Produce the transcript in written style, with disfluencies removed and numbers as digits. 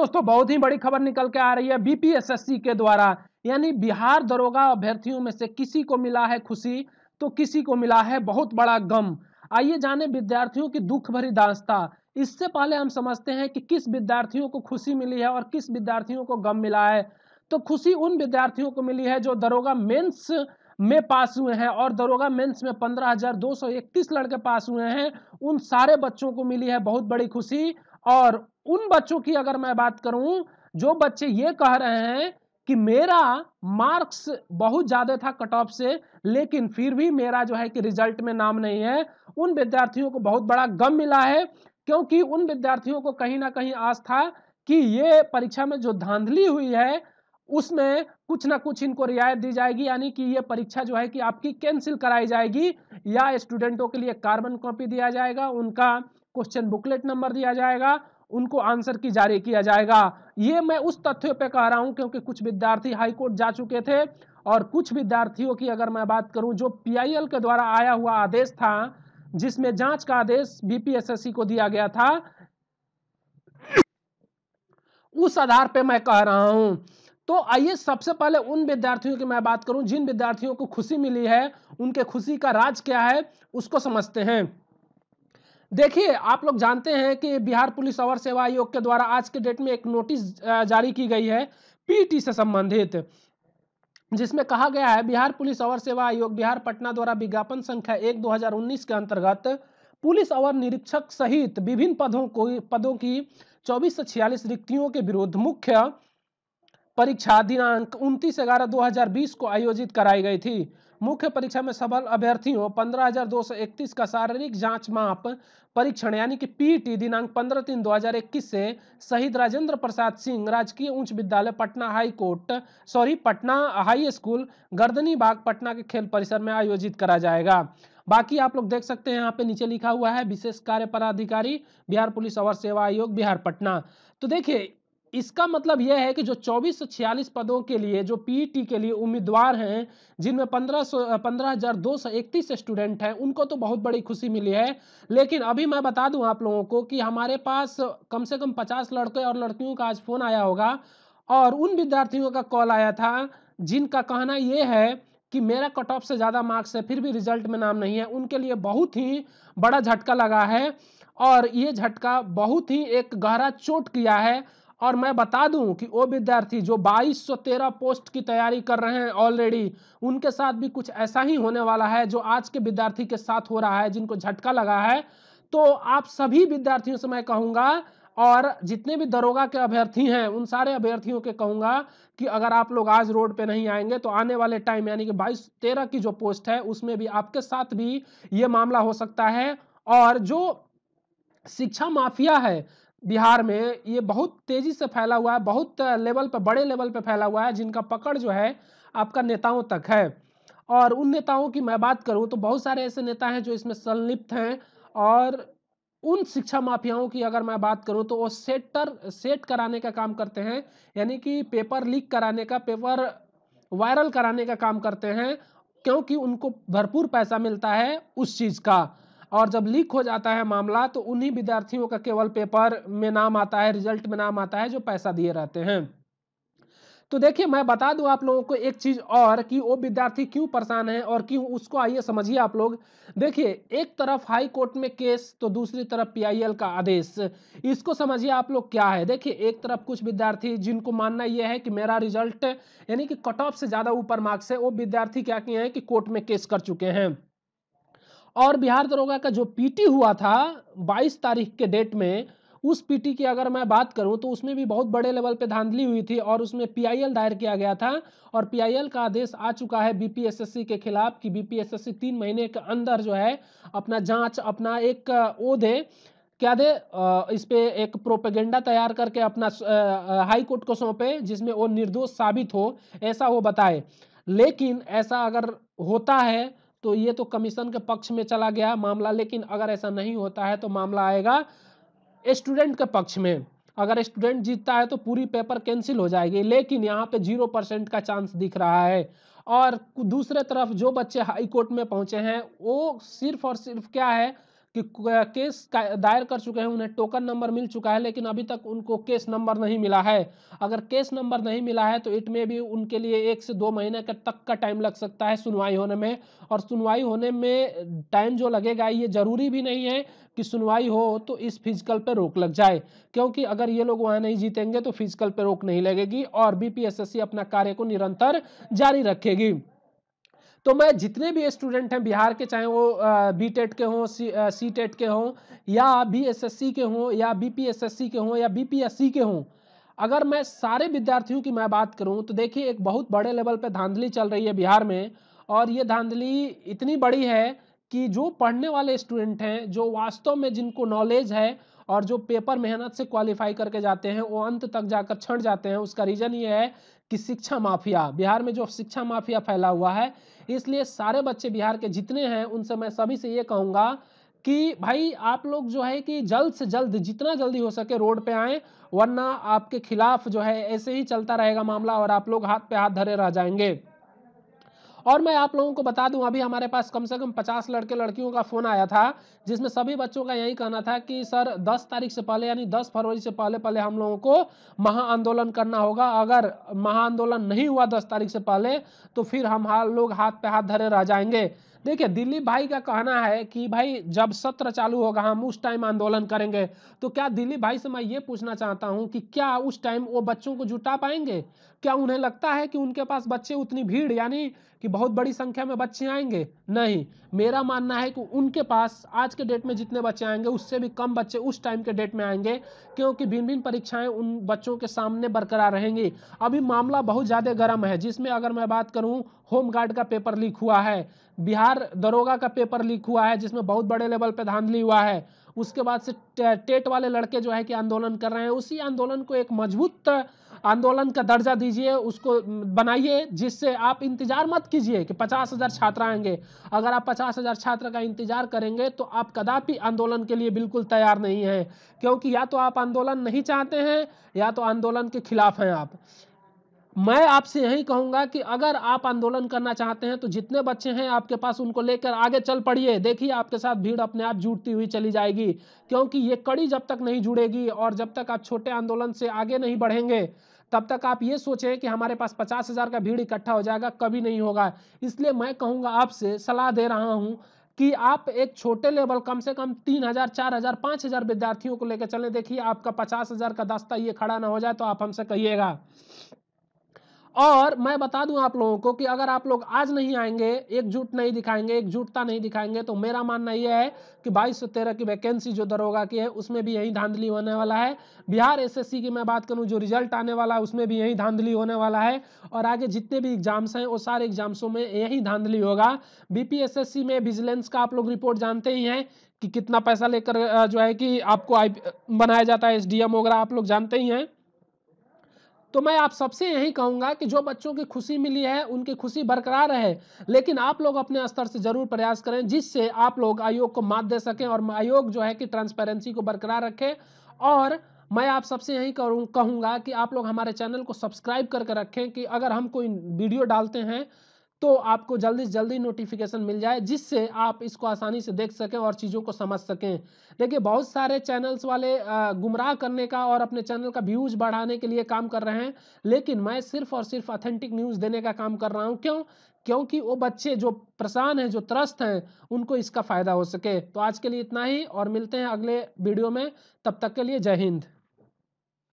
दोस्तों बहुत ही बड़ी खबर निकल के आ रही है बीपीएसएससी के द्वारा, यानी बिहार दरोगा अभ्यर्थियों में से किसी को मिला है खुशी तो किसी को मिला है बहुत बड़ा गम। आइए जाने विद्यार्थियों की दुख भरी दास्तां। इससे पहले हम समझते हैं कि किस विद्यार्थियों को खुशी मिली है और किस विद्यार्थियों को गम मिला है। तो खुशी उन विद्यार्थियों को मिली है जो दरोगा मेंस में पास हुए हैं, और दरोगा मेंस में 15,231 लड़के पास हुए हैं। उन सारे बच्चों को मिली है बहुत बड़ी खुशी। और उन बच्चों की अगर मैं बात करूं, जो बच्चे ये कह रहे हैं कि मेरा मार्क्स बहुत ज्यादा था कट ऑफ से, लेकिन फिर भी मेरा जो है कि रिजल्ट में नाम नहीं है, उन विद्यार्थियों को बहुत बड़ा गम मिला है। क्योंकि उन विद्यार्थियों को कहीं ना कहीं आस था कि ये परीक्षा में जो धांधली हुई है उसमें कुछ ना कुछ इनको रियायत दी जाएगी, यानी कि ये परीक्षा जो है कि आपकी कैंसिल कराई जाएगी, या स्टूडेंटों के लिए कार्बन कॉपी दिया जाएगा, उनका क्वेश्चन बुकलेट नंबर दिया जाएगा, उनको आंसर की जारी किया जाएगा। ये मैं उस तथ्य पे कह रहा हूं क्योंकि कुछ विद्यार्थी हाई कोर्ट जा चुके थे, और कुछ विद्यार्थियों की अगर मैं बात करूं, जो पीआईएल के द्वारा आया हुआ आदेश था जिसमें जांच का आदेश बीपीएसएससी को दिया गया था, उस आधार पे मैं कह रहा हूं। तो आइए सबसे पहले उन विद्यार्थियों की मैं बात करूं जिन विद्यार्थियों को खुशी मिली है, उनके खुशी का राज क्या है उसको समझते हैं। देखिए, आप लोग जानते हैं कि बिहार पुलिस अवर सेवा आयोग के द्वारा आज के डेट में एक नोटिस जारी की गई है पीटी से संबंधित, जिसमें कहा गया है बिहार पुलिस अवर सेवा आयोग बिहार पटना द्वारा विज्ञापन संख्या 1/2019 के अंतर्गत पुलिस अवर निरीक्षक सहित विभिन्न पदों की 24 से 46 रिक्तियों के विरुद्ध मुख्य परीक्षा दिनांक 29/11/2020 को आयोजित कराई गई थी। मुख्य परीक्षा में सफल अभ्यर्थियों 15,231 का शारीरिक जांच माप परीक्षण यानी कि पीटी दिनांक 15/3/2021 से शहीद राजेंद्र प्रसाद सिंह राजकीय उच्च विद्यालय पटना हाई स्कूल गर्दनी बाग पटना के खेल परिसर में आयोजित करा जाएगा। बाकी आप लोग देख सकते हैं, यहाँ पे नीचे लिखा हुआ है विशेष कार्य पदाधिकारी बिहार पुलिस अवर सेवा आयोग बिहार पटना। तो देखिए, इसका मतलब यह है कि जो 24 से 46 पदों के लिए जो पीईटी के लिए उम्मीदवार हैं, जिनमें 15,231 स्टूडेंट हैं, उनको तो बहुत बड़ी खुशी मिली है। लेकिन अभी मैं बता दूं आप लोगों को कि हमारे पास कम से कम 50 लड़के और लड़कियों का आज फोन आया होगा, और उन विद्यार्थियों का कॉल आया था जिनका कहना यह है कि मेरा कट ऑफ से ज़्यादा मार्क्स है फिर भी रिजल्ट में नाम नहीं है। उनके लिए बहुत ही बड़ा झटका लगा है, और ये झटका बहुत ही एक गहरा चोट किया है। और मैं बता दूं कि वो विद्यार्थी जो 2213 पोस्ट की तैयारी कर रहे हैं ऑलरेडी, उनके साथ भी कुछ ऐसा ही होने वाला है जो आज के विद्यार्थी के साथ हो रहा है, जिनको झटका लगा है। तो आप सभी विद्यार्थियों से मैं कहूंगा, और जितने भी दरोगा के अभ्यर्थी हैं उन सारे अभ्यर्थियों के कहूंगा कि अगर आप लोग आज रोड पे नहीं आएंगे तो आने वाले टाइम यानी कि 2213 की जो पोस्ट है उसमें भी आपके साथ भी ये मामला हो सकता है। और जो शिक्षा माफिया है बिहार में, ये बहुत तेजी से फैला हुआ है, बहुत लेवल पे बड़े लेवल पे फैला हुआ है, जिनका पकड़ जो है आपका नेताओं तक है। और उन नेताओं की मैं बात करूं तो बहुत सारे ऐसे नेता हैं जो इसमें संलिप्त हैं। और उन शिक्षा माफियाओं की अगर मैं बात करूं तो वो सेट कराने का काम करते हैं, यानी कि पेपर लीक कराने का, पेपर वायरल कराने का काम करते हैं, क्योंकि उनको भरपूर पैसा मिलता है उस चीज का। और जब लीक हो जाता है मामला तो उन्हीं विद्यार्थियों का केवल पेपर में नाम आता है, रिजल्ट में नाम आता है, जो पैसा दिए रहते हैं। तो देखिए, मैं बता दूं आप लोगों को एक चीज और कि वो विद्यार्थी क्यों परेशान है और क्यों, उसको आइए समझिए आप लोग। देखिए, एक तरफ हाई कोर्ट में केस तो दूसरी तरफ पीआईएल का आदेश, इसको समझिए आप लोग क्या है। देखिए, एक तरफ कुछ विद्यार्थी जिनको मानना यह है कि मेरा रिजल्ट यानी कि कट ऑफ से ज्यादा ऊपर मार्क्स है, वो विद्यार्थी क्या किए हैं कि कोर्ट में केस कर चुके हैं। और बिहार दरोगा का जो पीटी हुआ था 22 तारीख के डेट में, उस पीटी की अगर मैं बात करूं तो उसमें भी बहुत बड़े लेवल पे धांधली हुई थी, और उसमें पीआईएल दायर किया गया था। और पीआईएल का आदेश आ चुका है बीपीएसएससी के खिलाफ कि बीपीएसएससी 3 महीने के अंदर जो है अपना जांच, अपना एक वो दे, क्या दे, इस पे एक प्रोपेगेंडा तैयार करके अपना हाई कोर्ट को सौंपे, जिसमें वो निर्दोष साबित हो, ऐसा वो बताए। लेकिन ऐसा अगर होता है तो ये तो कमीशन के पक्ष में चला गया मामला, लेकिन अगर ऐसा नहीं होता है तो मामला आएगा स्टूडेंट के पक्ष में। अगर स्टूडेंट जीतता है तो पूरी पेपर कैंसिल हो जाएगी, लेकिन यहाँ पे 0% का चांस दिख रहा है। और दूसरे तरफ जो बच्चे हाई कोर्ट में पहुंचे हैं वो सिर्फ और सिर्फ क्या है कि केस दायर कर चुके हैं, उन्हें टोकन नंबर मिल चुका है, लेकिन अभी तक उनको केस नंबर नहीं मिला है। अगर केस नंबर नहीं मिला है तो इट में भी उनके लिए 1 से 2 महीने तक का टाइम लग सकता है सुनवाई होने में। और सुनवाई होने में टाइम जो लगेगा, ये ज़रूरी भी नहीं है कि सुनवाई हो तो इस फिजिकल पे रोक लग जाए, क्योंकि अगर ये लोग वहाँ नहीं जीतेंगे तो फिजिकल पे रोक नहीं लगेगी और बीपीएसएससी अपना कार्य को निरंतर जारी रखेगी। तो मैं जितने भी स्टूडेंट हैं बिहार के, चाहे वो बीटेट के हों, सीटेट के हों, या बीएसएससी के हों, या बीपीएसएससी के हों, या बीपीएससी के हों, अगर मैं सारे विद्यार्थियों की मैं बात करूं तो देखिए एक बहुत बड़े लेवल पे धांधली चल रही है बिहार में। और ये धांधली इतनी बड़ी है कि जो पढ़ने वाले स्टूडेंट हैं, जो वास्तव में जिनको नॉलेज है और जो पेपर मेहनत से क्वालिफाई करके जाते हैं, वो अंत तक जाकर छंट जाते हैं। उसका रीज़न ये है कि शिक्षा माफिया, बिहार में जो शिक्षा माफिया फैला हुआ है। इसलिए सारे बच्चे बिहार के जितने हैं उनसे मैं सभी से ये कहूँगा कि भाई आप लोग जो है कि जल्द से जल्द, जितना जल्दी हो सके रोड पे आएँ, वरना आपके खिलाफ जो है ऐसे ही चलता रहेगा मामला और आप लोग हाथ पे हाथ धरे रह जाएंगे। और मैं आप लोगों को बता दूं, अभी हमारे पास कम से कम 50 लड़के लड़कियों का फ़ोन आया था, जिसमें सभी बच्चों का यही कहना था कि सर 10 तारीख से पहले, यानी 10 फरवरी से पहले पहले हम लोगों को महाआंदोलन करना होगा। अगर महाआंदोलन नहीं हुआ 10 तारीख से पहले तो फिर हम लोग हाथ पे हाथ धरे रह जाएंगे। देखिए दिलीप भाई का कहना है कि भाई जब सत्र चालू होगा हम उस टाइम आंदोलन करेंगे। तो क्या दिलीप भाई से मैं ये पूछना चाहता हूं कि क्या उस टाइम वो बच्चों को जुटा पाएंगे? क्या उन्हें लगता है कि उनके पास बच्चे, उतनी भीड़, यानी कि बहुत बड़ी संख्या में बच्चे आएंगे? नहीं, मेरा मानना है कि उनके पास आज के डेट में जितने बच्चे आएंगे उससे भी कम बच्चे उस टाइम के डेट में आएंगे, क्योंकि भिन्न भिन्न परीक्षाएं उन बच्चों के सामने बरकरार रहेंगी। अभी मामला बहुत ज़्यादा गर्म है, जिसमें अगर मैं बात करूं, होमगार्ड का पेपर लीक हुआ है, बिहार दरोगा का पेपर लीक हुआ है जिसमें बहुत बड़े लेवल पे धांधली हुआ है। उसके बाद से टेट वाले लड़के जो है कि आंदोलन कर रहे हैं, उसी आंदोलन को एक मजबूत आंदोलन का दर्जा दीजिए, उसको बनाइए, जिससे आप इंतजार मत कीजिए कि 50,000 छात्र आएंगे। अगर आप 50,000 छात्र का इंतजार करेंगे तो आप कदापि आंदोलन के लिए बिल्कुल तैयार नहीं हैं, क्योंकि या तो आप आंदोलन नहीं चाहते हैं या तो आंदोलन के खिलाफ हैं आप। मैं आपसे यही कहूंगा कि अगर आप आंदोलन करना चाहते हैं तो जितने बच्चे हैं आपके पास उनको लेकर आगे चल पड़िए। देखिए आपके साथ भीड़ अपने आप जुड़ती हुई चली जाएगी, क्योंकि ये कड़ी जब तक नहीं जुड़ेगी और जब तक आप छोटे आंदोलन से आगे नहीं बढ़ेंगे, तब तक आप ये सोचें कि हमारे पास 50,000 का भीड़ इकट्ठा हो जाएगा, कभी नहीं होगा। इसलिए मैं कहूँगा, आपसे सलाह दे रहा हूँ कि आप एक छोटे लेवल, कम से कम 3,000, 4,000, 5,000 विद्यार्थियों को लेकर चलें। देखिए आपका 50,000 का दस्ता ये खड़ा ना हो जाए तो आप हमसे कहिएगा। और मैं बता दूं आप लोगों को कि अगर आप लोग आज नहीं आएंगे, एकजुट नहीं दिखाएंगे, एकजुटता नहीं दिखाएंगे, तो मेरा मानना यह है कि 2213 की वैकेंसी जो दरोगा की है उसमें भी यही धांधली होने वाला है। बिहार एसएससी की मैं बात करूं, जो रिजल्ट आने वाला है उसमें भी यही धांधली होने वाला है। और आगे जितने भी एग्जाम्स हैं वो सारे एग्जाम्सों में यही धांधली होगा। बीपीएसएससी में विजिलेंस का आप लोग रिपोर्ट जानते ही हैं कि कितना पैसा लेकर जो है कि आपको बनाया जाता है, एसडीएम वगैरह आप लोग जानते ही हैं। तो मैं आप सबसे यही कहूंगा कि जो बच्चों की खुशी मिली है उनकी खुशी बरकरार रहे, लेकिन आप लोग अपने स्तर से जरूर प्रयास करें जिससे आप लोग आयोग को मात दे सकें और आयोग जो है कि ट्रांसपेरेंसी को बरकरार रखे। और मैं आप सबसे यही कहूंगा कि आप लोग हमारे चैनल को सब्सक्राइब करके रखें कि अगर हम कोई वीडियो डालते हैं तो आपको जल्दी से जल्दी नोटिफिकेशन मिल जाए, जिससे आप इसको आसानी से देख सकें और चीज़ों को समझ सकें। देखिए बहुत सारे चैनल्स वाले गुमराह करने का और अपने चैनल का व्यूज बढ़ाने के लिए काम कर रहे हैं, लेकिन मैं सिर्फ और सिर्फ ऑथेंटिक न्यूज़ देने का काम कर रहा हूं। क्यों? क्योंकि वो बच्चे जो परेशान हैं, जो त्रस्त हैं, उनको इसका फ़ायदा हो सके। तो आज के लिए इतना ही और मिलते हैं अगले वीडियो में। तब तक के लिए जय हिंद।